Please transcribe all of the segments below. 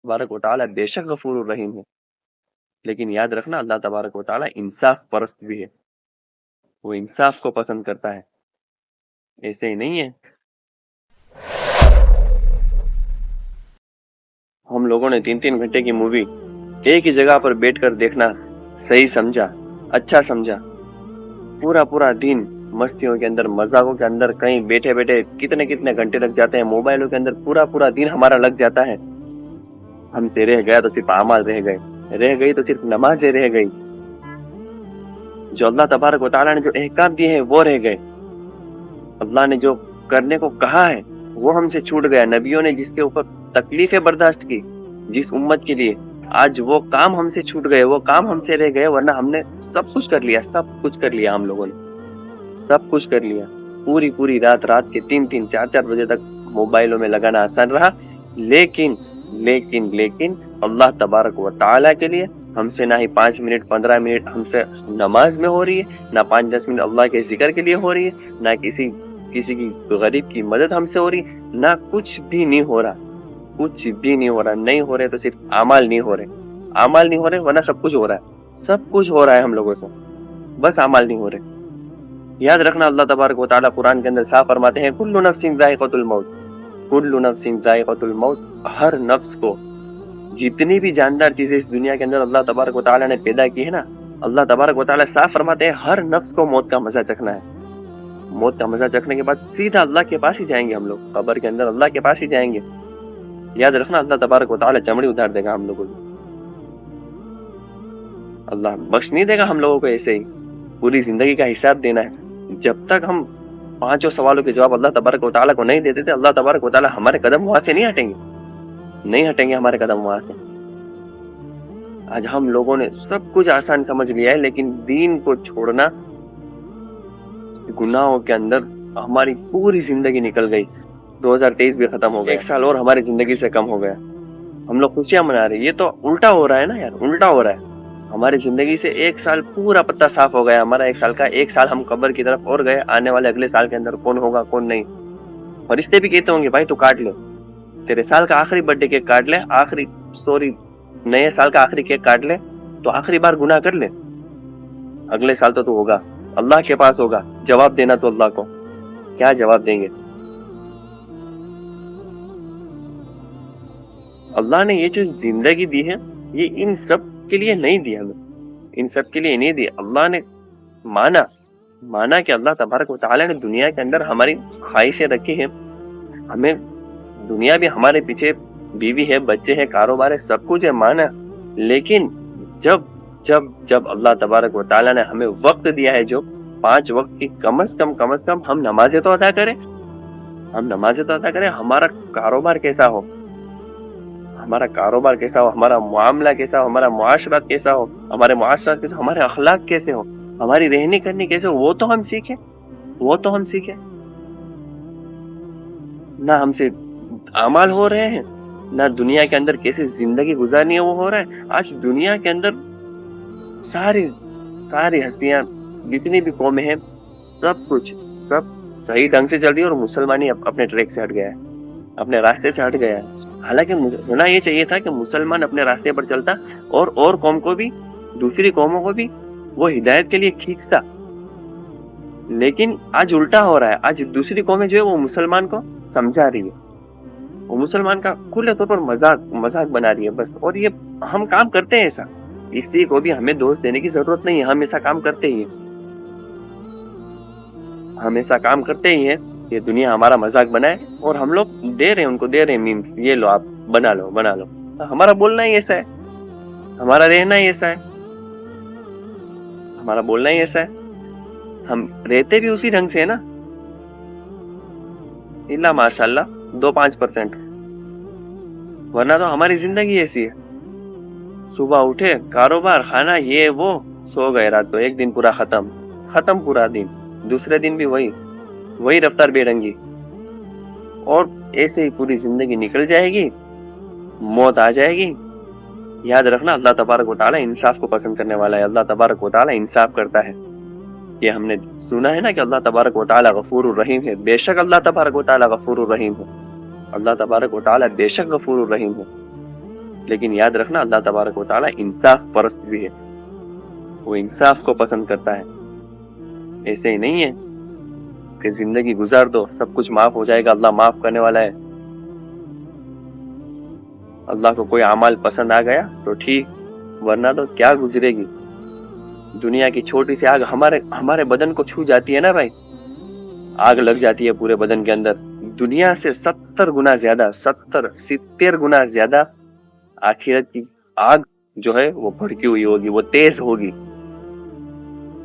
तबारक व तआला बेशक गफूर रहीम है, लेकिन याद रखना अल्लाह तबारक व तआला इंसाफ परस्त भी है, वो इंसाफ को पसंद करता है, ऐसे ही नहीं है। हम लोगों ने 3-3 घंटे की मूवी एक ही जगह पर बैठकर देखना सही समझा, अच्छा समझा। पूरा पूरा दिन मस्तियों के अंदर, मजाकों के अंदर, कहीं बैठे बैठे कितने कितने घंटे लग जाते हैं, मोबाइलों के अंदर पूरा पूरा दिन हमारा लग जाता है। हमसे रह गया तो सिर्फ आमाल रह गए, रह गई तो सिर्फ नमाजें रह गई, जो अल्लाह तबारक व तआला ने जो अहकाम दिए हैं वो रह गए, अल्लाह ने जो करने को कहा है वो हमसे छूट गया। नबियों ने जिसके ऊपर तकलीफें बर्दाश्त की जिस उम्मत के लिए, आज वो काम हमसे छूट गए, वो काम हमसे रह गए, वरना हमने सब कुछ कर लिया, सब कुछ कर लिया, हम लोगों ने सब कुछ कर लिया। पूरी पूरी रात के 3-3 4-4 बजे तक मोबाइलों में लगाना आसान रहा, लेकिन लेकिन लेकिन अल्लाह तबारक व तआला के लिए हमसे ना ही 5 मिनट 15 मिनट हमसे नमाज में हो रही है, ना 5-10 मिनट अल्लाह के जिक्र के लिए हो रही है, ना किसी की गरीब की मदद हमसे हो रही, ना कुछ भी नहीं हो रहा, कुछ भी नहीं हो रहा। नहीं हो रहे तो सिर्फ आमाल नहीं हो रहे, आमाल नहीं हो रहे, वरना सब कुछ हो रहा है, सब कुछ हो रहा है हम लोगों से, बस आमाल नहीं हो रहे। याद रखना अल्लाह तबारक व तआला कुरान के अंदर साफ फरमाते हैं, कुल्लु नफ्सिन ज़ाइक़तुल मौत, कुल्लु नफ्सिन ज़ाइक़तुल मौत, हर नफ्स को, जितनी भी जानदार चीजें इस दुनिया के अंदर अल्लाह तबारक व तआला ने पैदा की है ना, अल्लाह तबारक व तआला साफ फरमाते हैं हर नफ्स को मौत का मजा चखना है। मौत का मजा चखने के बाद सीधा अल्लाह के पास ही जाएंगे हम लोग, कब्र के अंदर अल्लाह के पास ही जाएंगे। याद रखना अल्लाह तबारक व तआला चमड़ी उतार देगा हम लोगों को, अल्लाह बख्श नहीं देगा हम लोगों को ऐसे ही। पूरी जिंदगी का हिसाब देना है। जब तक हम 5 सवालों के जवाब अल्लाह तबारक व तआला को नहीं देते थे, अल्लाह तबारक व तआला हमारे कदम वहां से नहीं हटेंगे, नहीं हटेंगे हमारे कदम वहां से। आज हम लोगों ने सब कुछ आसान समझ लिया है, लेकिन दीन को छोड़ना, गुनाहों के अंदर हमारी पूरी जिंदगी निकल गई। 2023 भी खत्म हो गया, 1 साल और हमारी जिंदगी से कम हो गया। हम लोग खुशियां मना रहे हैं, ये तो उल्टा हो रहा है ना यार, उल्टा हो रहा है। हमारी जिंदगी से 1 साल पूरा पत्ता साफ हो गया हमारा, 1 साल का 1 साल हम कब्र की तरफ और गए। आने वाले अगले साल के अंदर कौन होगा कौन नहीं, फरिश्ते भी कहते होंगे भाई तू काट ले, तेरे साल का आखिरी बर्थडे केक काट ले, नए साल का आखिरी केक काट ले, तो आखिरी बार गुनाह कर ले, अगले साल तो तू होगा, अल्लाह के पास होगा, जवाब देना तो अल्लाह को। क्या जवाब देंगे? अल्लाह ने ये जो जिंदगी दी है, ये इन सब के लिए नहीं दी हमें, इन सब के लिए नहीं दी। अल्लाह ने माना कि अल्लाह तबारक व तआला ने दुनिया के अंदर हमारी ख्वाहिशें रखी है, हमें दुनिया भी हमारे पीछे, बीवी है, बच्चे हैं, कारोबार है, सब कुछ है, माना। लेकिन जब जब जब अल्लाह तबारक व तआला ने हमें वक्त दिया है, जो 5 वक्त की कम से कम हम नमाजें तो अदा करें, हम नमाजें तो अदा करें। हमारा कारोबार कैसा हो, हमारा कारोबार कैसा हो, हमारा मामला कैसा हो, हमारा मुआशरत कैसा हो, हमारे मुआशरत कैसे, हमारे अखलाक कैसे हो, हमारी रहनी करनी कैसे हो, वो तो हम सीखें, वो तो हम सीखें ना। हमसे अमाल हो रहे हैं ना, दुनिया के अंदर कैसे जिंदगी गुजारनी है वो हो रहा है। आज दुनिया के अंदर सारी हस्तियां, जितनी भी कौमें हैं, सब कुछ सब सही ढंग से चल रही है, और मुसलमानी अपने ट्रैक से हट गया है, अपने रास्ते से हट गया है। हालांकि होना ये चाहिए था कि मुसलमान अपने रास्ते पर चलता और कौम को भी, दूसरी कौमों को भी वो हिदायत के लिए खींचता, लेकिन आज उल्टा हो रहा है। आज दूसरी कौमें जो है वो मुसलमान को समझा रही है, वो मुसलमान का खुले तौर पर मजाक बना रही है बस। और ये हम काम करते हैं ऐसा, किसी को भी हमें दोष देने की जरूरत नहीं है, हम ऐसा काम करते ही है, हम ऐसा काम करते ही है। ये दुनिया हमारा मजाक बनाए और हम लोग दे रहे हैं, उनको दे रहे हैं मीम्स, ये लो आप बना लो। तो हमारा बोलना ही ऐसा है, हमारा रहना ही ऐसा है, हमारा बोलना ही ऐसा है, हम रहते भी उसी ढंग से है ना, इल्ला माशाल्लाह 2-5%, वरना तो हमारी जिंदगी ऐसी है। सुबह उठे, कारोबार, खाना, ये वो, सो गए रात को, एक दिन पूरा खत्म पूरा दिन, दूसरे दिन भी वही रफ्तार बेरंगी, और ऐसे ही पूरी जिंदगी निकल जाएगी, मौत आ जाएगी। याद रखना अल्लाह तबारक व तआला इंसाफ को पसंद करने वाला है, अल्लाह तबारक व तआला इंसाफ करता है। ये हमने सुना है ना कि अल्लाह तबारक व तआला गफूरुर रहीम है, बेशक अल्लाह तबारक व तआला गफूरुर रहीम है, अल्लाह तबारक व तआला बेशक गफूरुर रहीम है। لیکن یاد رکھنا اللہ تبارک و تعالیٰ انصاف پرست بھی ہے، وہ انصاف کو پسند کرتا ہے. ایسے ہی نہیں ہے کہ زندگی گزار دو سب کچھ معاف ہو جائے گا، اللہ معاف کرنے والا ہے. اللہ کو کوئی اعمال پسند آ گیا تو ٹھیک، ورنہ تو کیا گزرے گی. دنیا کی چھوٹی سی آگ ہمارے بدن کو چھو جاتی ہے نا بھائی، آگ لگ جاتی ہے پورے بدن کے اندر. دنیا سے 70 گنا زیادہ 70 گنا زیادہ آخرت کی آگ جو ہے وہ بھڑکی ہوئی ہوگی، وہ تیز ہوگی.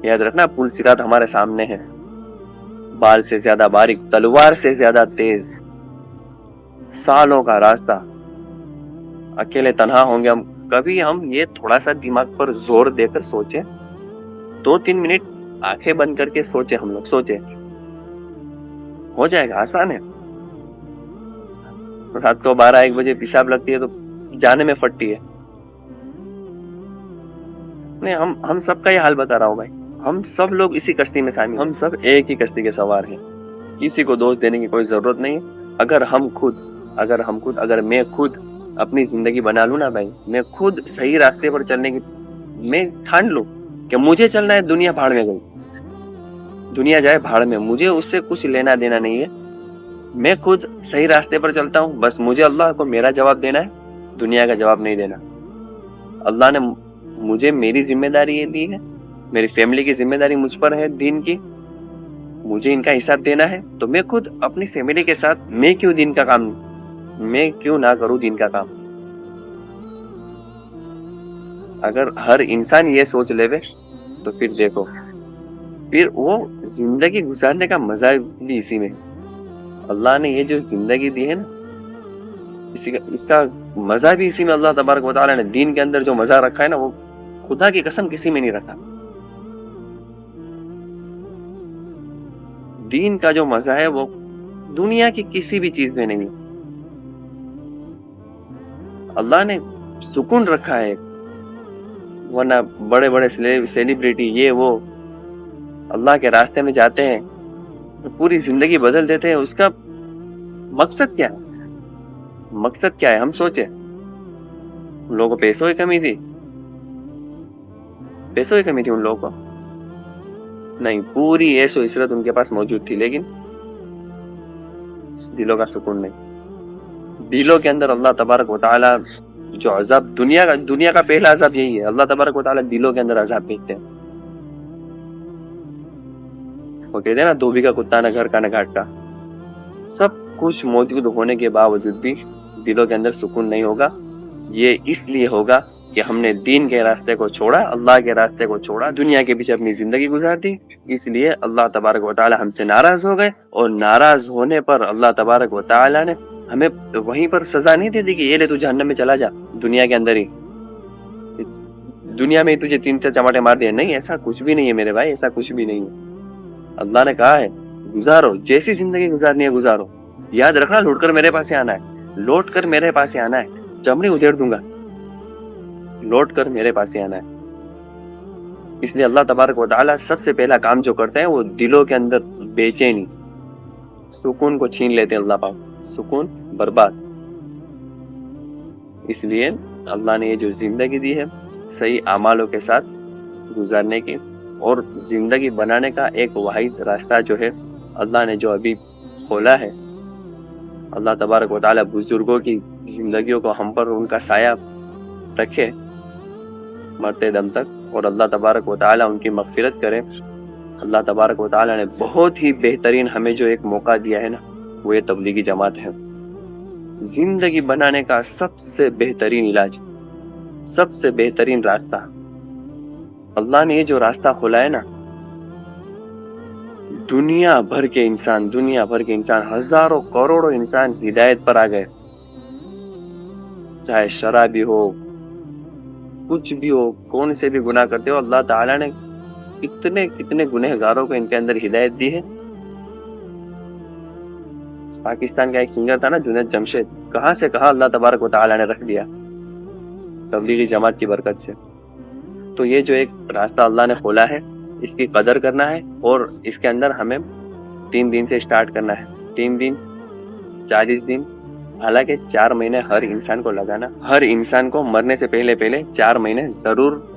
یاد رکھنا پل صراط ہمارے سامنے ہے، بال سے زیادہ باریک، تلوار سے زیادہ تیز، سالوں کا راستہ. اکیلے تنہا ہوں گے ہم. کبھی ہم یہ تھوڑا سا دماغ پر زور دے کر سوچیں، 2-3 منٹ آنکھیں بند کر کے سوچیں، ہم لوگ سوچیں، ہو جائے گا، آسان ہے. رات کو 12-1 بجے پیشاب لگتی ہے تو جانے میں پھٹتی ہے. نہیں، ہم سب کا یہ حال بتا رہا ہوں بھائی، ہم سب لوگ اسی کشتی میں شامل، ہم سب ایک ہی کشتی کے سوار ہیں. کسی کو دوست دینے کی کوئی ضرورت نہیں. اگر میں خود اپنی زندگی بنا لوں نا بھائی، میں خود صحیح راستے پر چلنے کی میں ٹھان لوں کہ مجھے چلنا ہے، دنیا بھاڑ میں گئی، دنیا جائے بھاڑ میں، مجھے اس سے کچھ لینا دینا نہیں ہے. میں خود صحیح راستے پر چلتا ہوں، بس مجھے اللہ کو میرا جواب دینا ہے، دنیا کا جواب نہیں دینا. اللہ نے مجھے میری ذمہ داری یہ دی ہے، میری فیملی کی ذمہ داری مجھ پر ہے، دین کی، مجھے ان کا حساب دینا ہے. تو میں خود اپنی فیملی کے ساتھ میں کیوں نہ کروں دین کا کام. اگر ہر انسان یہ سوچ لے تو پھر دیکھو، پھر وہ زندگی گزارنے کا مزہ بھی اسی میں. اللہ نے یہ جو زندگی دی ہے نا، اس کا مزہ بھی اسی میں. اللہ تبارک و تعالیٰ نے دین کے اندر جو مزہ رکھا ہے نا، وہ خدا کی قسم کسی میں نہیں رکھا. دین کا جو مزہ ہے وہ دنیا کی کسی بھی چیز میں نہیں. اللہ نے سکون رکھا ہے، ورنہ بڑے بڑے سیلیبریٹی یہ وہ اللہ کے راستے میں جاتے ہیں، پوری زندگی بدل دیتے ہیں. اس کا مقصد کیا ہے؟ ہم سوچے ان لوگوں کو پیسوں کی کمی تھی ان لوگوں کو؟ نہیں، پوری عیش و عشرت ان کے پاس موجود تھی، لیکن دلوں کا سکون نہیں. دلوں کے اندر اللہ تبارک و تعالی جو عذاب، دنیا کا پہلا عذاب یہی ہے، اللہ تبارک و تعالی دلوں کے اندر عذاب بھیجتے ہیں. وہ کہتے ہیں نا، دھوبی کا کتا نہ گھر کا نہ گھاٹ کا. سب کچھ موجود ہونے کے باوجود بھی دلوں کے اندر سکون نہیں ہوگا. یہ اس لیے ہوگا کہ ہم نے دین کے راستے کو چھوڑا، اللہ کے راستے کو چھوڑا، دنیا کے پیچھے اپنی زندگی گزار دی. اس لیے اللہ تبارک و تعالی ہم سے ناراض ہو گئے، اور ناراض ہونے پر اللہ تبارک و تعالی نے ہمیں وہیں پر سزا نہیں دے دی کہ یہ لے تو جہنم میں چلا جا، دنیا کے اندر ہی، دنیا میں ہی تجھے 3-4 چماٹے مار دیا. نہیں، ایسا کچھ بھی نہیں ہے میرے بھائی، ایسا کچھ بھی نہیں ہے. اللہ نے کہا ہے گزارو، جیسی زندگی گزارنی ہے گزارو. یاد رکھنا، لوٹ کر میرے پاس آنا ہے، چمڑی ادھیڑ دوں گا. لوٹ کر میرے پاس ہی آنا ہے. اس لیے اللہ تبارک و تعالی سب سے پہلا کام جو کرتے ہیں وہ دلوں کے اندر بے چینی، سکون کو چھین لیتے ہیں. اللہ پاک سکون برباد. اس لیے اللہ نے یہ جو زندگی دی ہے صحیح اعمالوں کے ساتھ گزارنے کی، اور زندگی بنانے کا ایک واحد راستہ جو ہے اللہ نے جو ابھی کھولا ہے. اللہ تبارک و تعالی بزرگوں کی زندگیوں کو ہم پر ان کا سایہ رکھے مرتے دم تک، اور اللہ تبارک و تعالی ان کی مغفرت کرے. اللہ تبارک و تعالی نے بہت ہی بہترین ہمیں جو ایک موقع دیا ہے نا، وہ یہ تبلیغی جماعت ہے. زندگی بنانے کا سب سے بہترین علاج، سب سے بہترین راستہ اللہ نے یہ جو راستہ کھولا ہے نا، دنیا بھر کے انسان، ہزاروں کروڑوں انسان ہدایت پر آ گئے. چاہے شرابی ہو، کچھ بھی ہو، کون سے بھی گناہ کرتے ہو، اللہ تعالیٰ نے کتنے گنہگاروں کو ان کے اندر ہدایت دی ہے. پاکستان کا ایک سنگر تھا نا، جنید جمشید، کہاں سے کہاں اللہ تبارک و تعالیٰ نے رکھ دیا تبلیغی جماعت کی برکت سے. تو یہ جو ایک راستہ اللہ نے کھولا ہے، اس کی قدر کرنا ہے، اور اس کے اندر ہمیں 3 دن سے سٹارٹ کرنا ہے. 3 دن، 40 دن، हालांकि 4 महीने हर इंसान को लगाना, हर इंसान को मरने से पहले पहले 4 महीने जरूर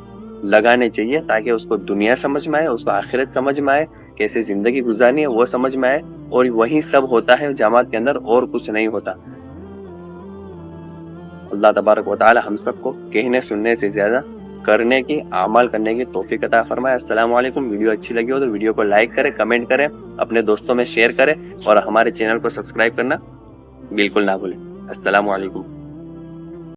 लगाने चाहिए, ताकि उसको दुनिया समझ में आए, उसको आखिरत समझ में आए, कैसे जिंदगी गुजारनी है वो समझ में आए। और वही सब होता है जमात के अंदर, और कुछ नहीं होता। अल्लाह तबारक व तआला हम सबको कहने सुनने से ज्यादा करने की, अमल करने की तौफीक अता फरमाए। अस्सलाम वालेकुम। वीडियो अच्छी लगी हो तो वीडियो को लाइक करें, कमेंट करें, अपने दोस्तों में शेयर करें और हमारे चैनल को सब्सक्राइब करना बिल्कुल ना भूलें। अस्सलाम वालेकुम।